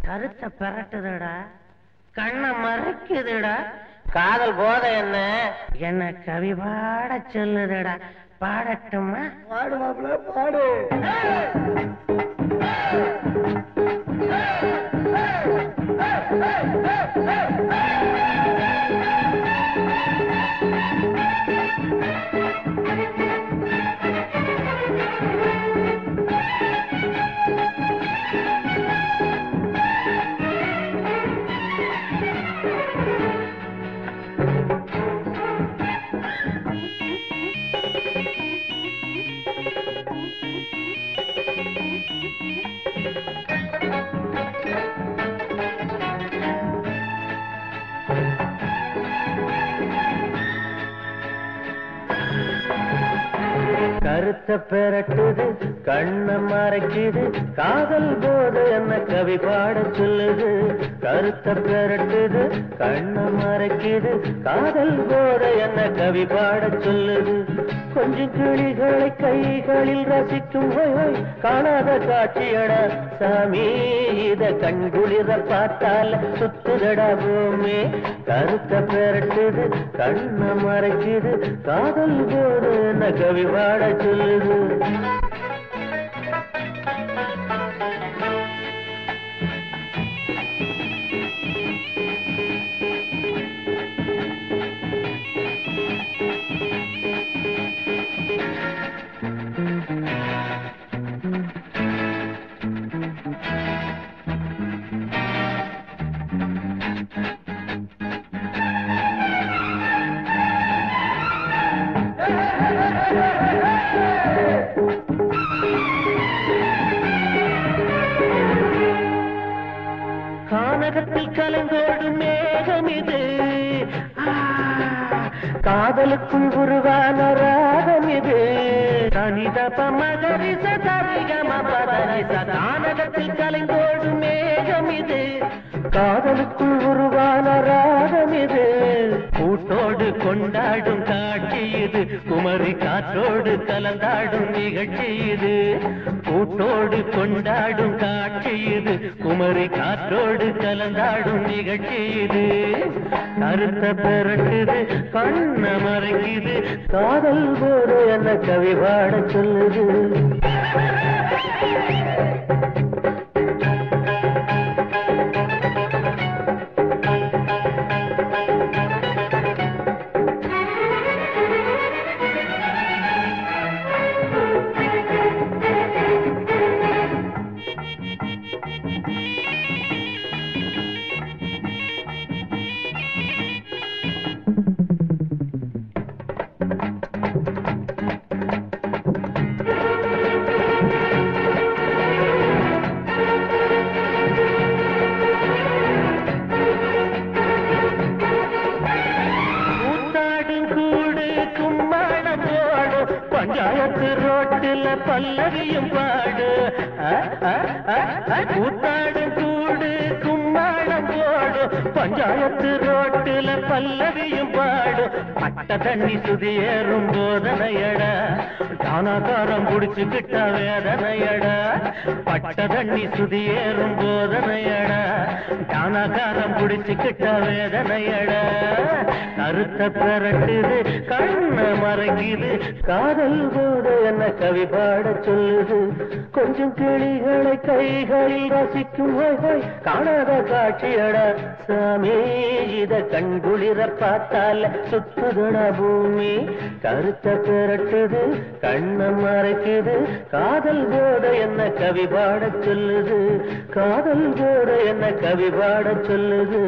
கருத்தை பெரட்டுதுடா, கண்ணை மறைக்குதுடா, காதல் போத என்ன கவி பாட சொல்லுதுடா. பாடட்டுமா? பாடு மாப்பிள்ள பாடு. கருத்தை பெரட்டுது, கண்ணை மறைக்குது, காதல் போது என்ன கவி பாட சொல்லுது. கருத்தை பெரட்டுது, கண்ணை மறைக்குது, காதல் போது என்ன கவி பாட சொல்லுது. கொஞ்சம் கிளிகளை கைகளில் ரசிக்கும் காணாத காட்சியட சாமி, இத கண்குளிர பார்த்தால் சுத்துதடா பூமி. கருத்தை பெரட்டுது, கண்ணை மறைக்குது, காதல் போது என்ன கவி பாட சொல்லுது. கானகத்தில் கலந்தோடு மேகம் இது, காதலுக்கும் உருவான ராகம் இது. தனிதப மகரிச தரிகம பதனிச. கானகத்தில் கலந்தோடு மேகம் இது, காதலுக்கும் உருவான ராகம் இது. கூட்டோடு கொண்டாடும் காட்சி இது, குமரி காற்றோடு கலந்தாடும் நிகழ்ச்சி இது. கூட்டோடு கொண்டாடும் காட்சி இது, குமரி காற்றோடு கலந்தாடும் நிகழ்ச்சி இது. கருத்தை பெரட்டுது, கண்ணை மறைக்குது, காதல் போது என்ன கவி பாட சொல்லுது. பஞ்சாயத்து ரோட்டில் பல்லவியும் பாடு, கூத்தாடும் கூடு கும்மாளம் போடு. பஞ்சாயத்து ரோட்டில் பல்லவியும் பாடு, பட்ட தண்ணி சுதியேறும் போதனையடா, தானாகாரம் குடிச்சுக்கிட்ட வேதனையடா. பட்ட தண்ணி சுதியேறும் போதனையடா, தானாகாரம் குடிச்சுக்கிட்ட வேதனையடா. கருத்தை பெரட்டுது, கண்ணை மறைக்குது, காதல் போது என்ன கவி பாட சொல்லுது. கொஞ்சம் கிளிகளை கைகளில் ரசிக்கும் காணாத காட்சியட சாமி, இத கண்குளிர பார்த்தால் சுத்துதுட பூமி. கருத்தை பெரட்டுது, கண்ணை மறைக்குது, காதல் போது என்ன கவி பாட சொல்லுது. காதல் போது என்ன கவி பாட சொல்லுது.